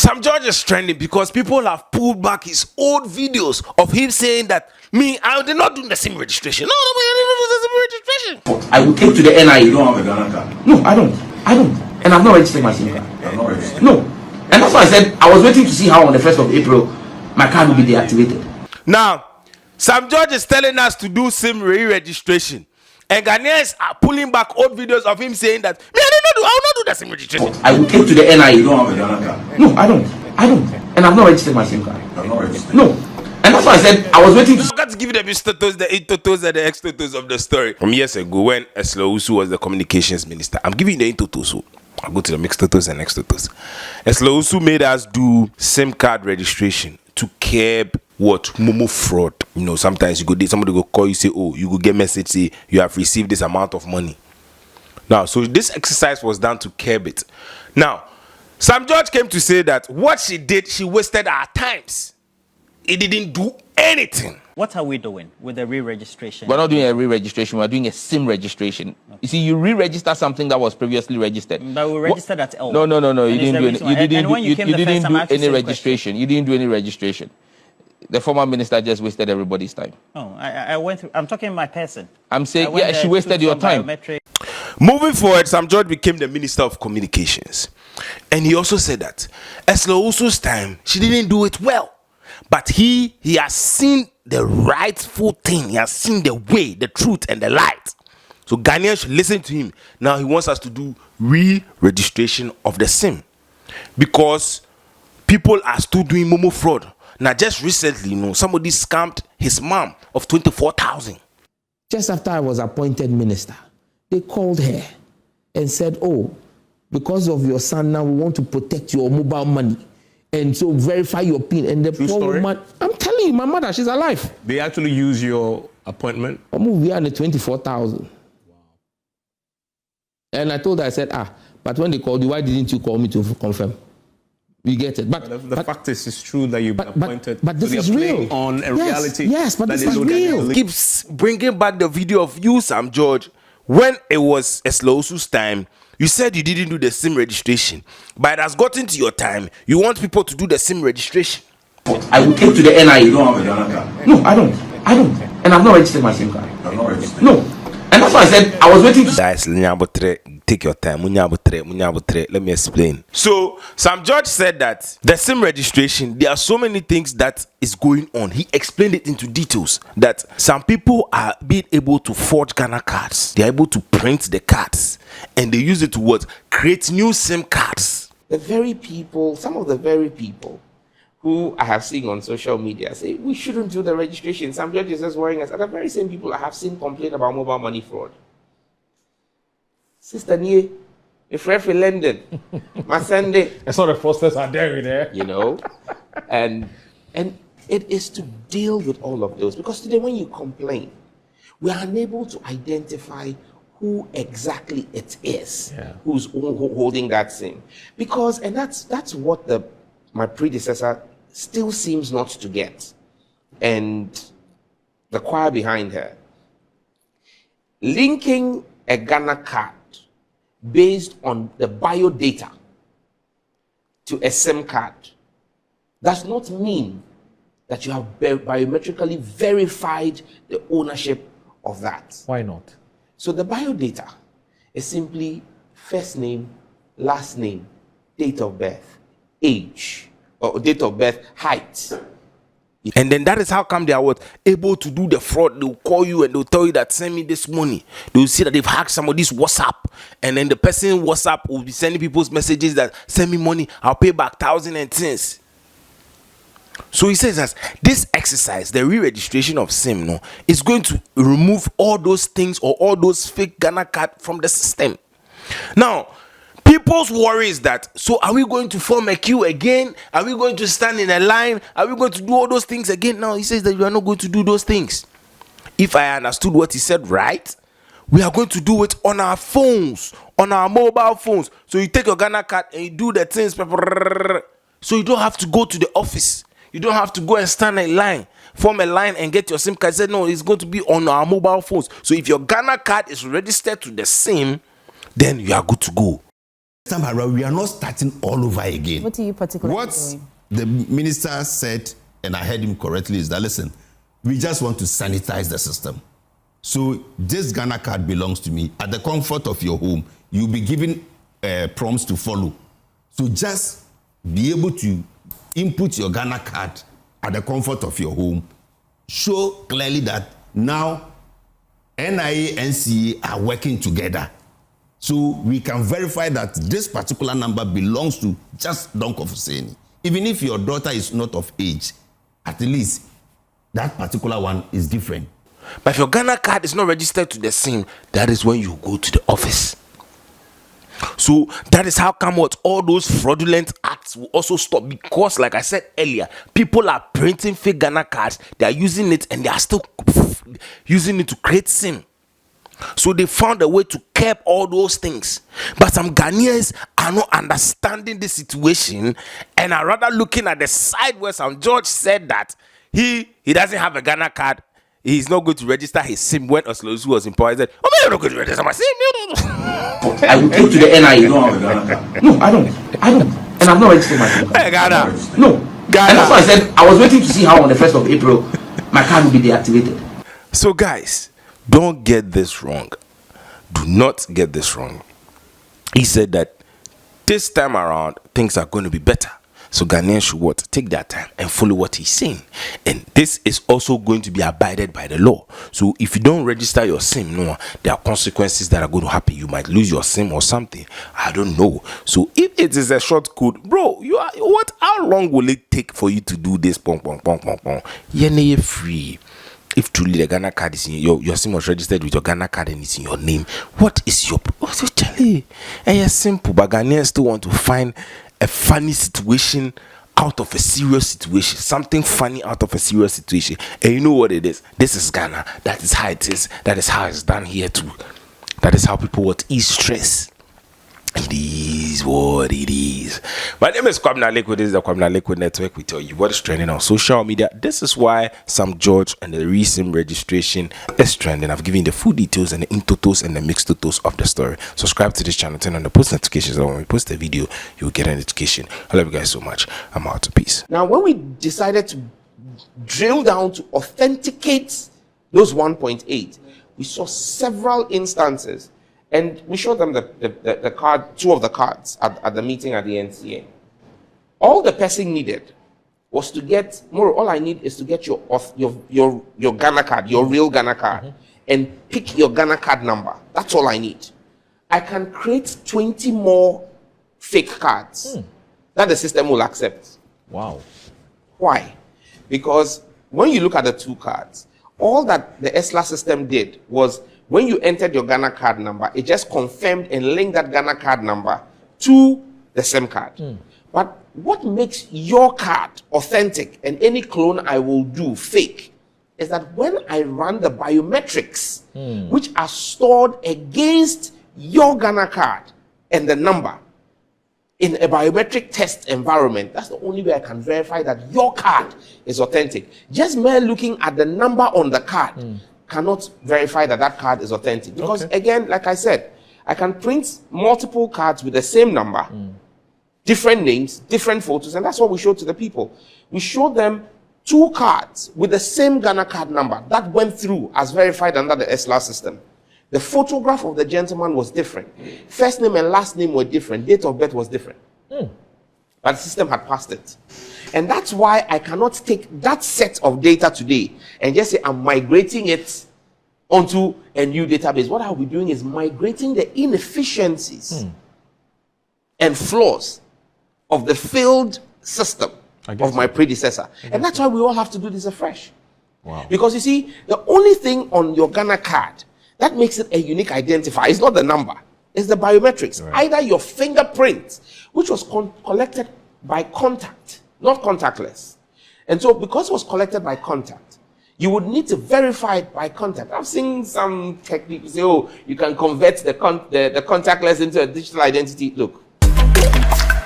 Sam George is trending because people have pulled back his old videos of him saying that I did not do the SIM registration. No, I didn't do the SIM registration. I will take to the NIA. You don't have a Ghana card? No, I don't. And I've not registered my SIM card. You have not registered? No. And that's why I said I was waiting to see how on the 1st of April my card will be deactivated. Now, Sam George is telling us to do SIM re-registration. And Ghanaians are pulling back old videos of him saying that I will not do the SIM registration. I will take to the NIA. You don't have a Ghana card? No, I don't. And I've not registered my SIM card. You have not registered? No. And that's why I said I was waiting to. I got to give you the bistotos, the intotos, and the extotos of the story. From years ago, when Eslo Usu was the communications minister, I'm giving you the intotos. So I'll go to the mixtotos and extotos. Eslo Usu made us do SIM card registration to curb what Momo fraud. You know, sometimes you go there, somebody go call you, say, oh, you go get message, say you have received this amount of money. Now, so this exercise was done to curb it. Now, Sam George came to say that what she did, she wasted our times. It didn't do anything. What are we doing with the re-registration? We're not doing a re-registration. We're doing a SIM registration. Okay. You see, you re-register something that was previously registered. But we registered at L. No. You didn't do any. You didn't do any registration. You didn't do any registration. The former minister just wasted everybody's time. Oh, I went through. I'm talking my person. I'm saying, yeah, she wasted your time. Moving forward, Sam George became the Minister of Communications. And he also said that Eslo Usu's time, she didn't do it well. But he has seen the rightful thing. He has seen the way, the truth, and the light. So Ghanaians should listen to him. Now he wants us to do re-registration of the SIM. Because people are still doing Momo fraud. Now just recently, somebody scammed his mom of 24,000. Just after I was appointed minister, they called her and said, oh, because of your son now, we want to protect your mobile money. And so verify your PIN. And the poor woman, I'm telling you, my mother, she's alive. They actually use your appointment? We are on the 24,000. Wow. And I told her, I said, but when they called you, why didn't you call me to confirm? You get it. But the fact is, it's true that you've been appointed. But this is real. On a reality. Yes, but this is real. Keeps bringing back the video of you, Sam George, when it was Eslo Usu's time. You said you didn't do the SIM registration, but it has gotten to your time. You want people to do the SIM registration. I will take to the NIA. You don't have a Ghana card? No, I don't. And I've not registered my SIM card. You have not registered? No. And that's why I said I was waiting to. Guys, take your time. Let me explain. So, Sam George said that the SIM registration, there are so many things that is going on. He explained it into details that some people are being able to forge Ghana cards. They are able to print the cards and they use it to create new SIM cards. The very people, some of the very people who I have seen on social media say we shouldn't do the registration. Sam George is just worrying us. And the very same people I have seen complain about mobile money fraud. Sister Nie, if referee London, my Sunday. It's not the fraudsters are there. And it is to deal with all of those. Because today when you complain, we are unable to identify who exactly it is who's holding that SIM. Because, and that's what my predecessor still seems not to get. And the choir behind her. Linking a Ghana card based on the bio data to a SIM card does not mean that you have biometrically verified the ownership of that. Why not? So the bio data is simply first name, last name, date of birth, age, or date of birth, height. And then that is how come they are able to do the fraud. They'll call you and they'll tell you that send me this money. They'll see that they've hacked somebody's WhatsApp. And then the person WhatsApp will be sending people's messages that send me money, I'll pay back 1,000 and cents. So he says that this exercise, the re-registration of SIM, is going to remove all those things or all those fake Ghana card from the system. Now, people's worry is that, so are we going to form a queue again? Are we going to stand in a line? Are we going to do all those things again? Now, he says that we are not going to do those things. If I understood what he said right, we are going to do it on our phones, on our mobile phones. So you take your Ghana card and you do the things. So you don't have to go to the office. You don't have to go and stand in line, form a line and get your SIM card. He said, no, it's going to be on our mobile phones. So if your Ghana card is registered to the SIM, then you are good to go. time around, we are not starting all over again. What are you particularly What doing? the minister said, and I heard him correctly, is that, listen, we just want to sanitize the system. So this Ghana card belongs to me. At the comfort of your home, you'll be given prompts to follow. So just be able to input your Ghana card at the comfort of your home. Show clearly that now NIA, NCA are working together. So we can verify that this particular number belongs to just Donko Fuseni. Even if your daughter is not of age, at least that particular one is different. But if your Ghana card is not registered to the SIM, that is when you go to the office. So that is how come what all those fraudulent acts will also stop, because like I said earlier, people are printing fake Ghana cards, they are using it and they are still using it to create SIM. So they found a way to curb all those things. But some Ghanaians are not understanding the situation and are rather looking at the side where some George said that he doesn't have a Ghana card. He's not going to register his SIM when Oslosu was in power. He said, "Oh, man, you're not going to register my SIM." I will take to the NIA. You don't have a Ghana card. No, I don't. And I've not registered my SIM card. Hey, Ghana. No. And that's why I said I was waiting to see how on the 1st of April my card will be deactivated. So guys, don't get this wrong. Do not get this wrong. He said that this time around things are going to be better. So Ghanaians should what? Take their time and follow what he's saying. And this is also going to be abided by the law. So if you don't register your SIM, no, there are consequences that are going to happen. You might lose your SIM or something. I don't know. So if it is a short code, bro, how long will it take for you to do this? Pong, pong, pong, pong, pong. You're free. If truly the Ghana card is in your SIM was registered with your Ghana card and it's in your name, what's your Charlie? And it's simple, but Ghanaians still want to find a funny situation out of a serious situation, something funny out of a serious situation. And you know what it is? This is Ghana. That is how it is. That is how it's done here too. That is how people would ease stress. It is what it is. My name is Kwabena Liquid. This is the Kwabena Liquid Network. We tell you what is trending on social media. This is why Sam George and the recent registration is trending. I've given you the full details and the in-totals and the mixed totals of the story. Subscribe to this channel, turn on the post notifications, so when we post a video, you'll get a notification. I love you guys so much. I'm out. Peace. Now, when we decided to drill down to authenticate those 1.8, we saw several instances. And we showed them the card, 2 of the cards at the meeting at the NCA. All the person needed was to get more. All I need is to get your Ghana card, your real Ghana card, and pick your Ghana card number. That's all I need. I can create 20 more fake cards that the system will accept. Wow. Why? Because when you look at the 2 cards, all that the ESLA system did was, when you entered your Ghana card number, it just confirmed and linked that Ghana card number to the SIM card. But what makes your card authentic and any clone I will do fake is that when I run the biometrics, which are stored against your Ghana card and the number in a biometric test environment, that's the only way I can verify that your card is authentic. Just mere looking at the number on the card cannot verify that that card is authentic. Because again, like I said, I can print multiple cards with the same number, different names, different photos, and that's what we showed to the people. We showed them 2 cards with the same Ghana card number that went through as verified under the ESLA system. The photograph of the gentleman was different. First name and last name were different. Date of birth was different. But the system had passed it. And that's why I cannot take that set of data today and just say I'm migrating it onto a new database. What I'll be doing is migrating the inefficiencies and flaws of the failed system of my predecessor. And that's why we all have to do this afresh. Wow. Because you see, the only thing on your Ghana card that makes it a unique identifier is not the number, it's the biometrics. Right. Either your fingerprint, which was collected by contact, not contactless. And so because it was collected by contact, you would need to verify it by contact. I've seen some techniques say, oh, you can convert the contactless into a digital identity. Look,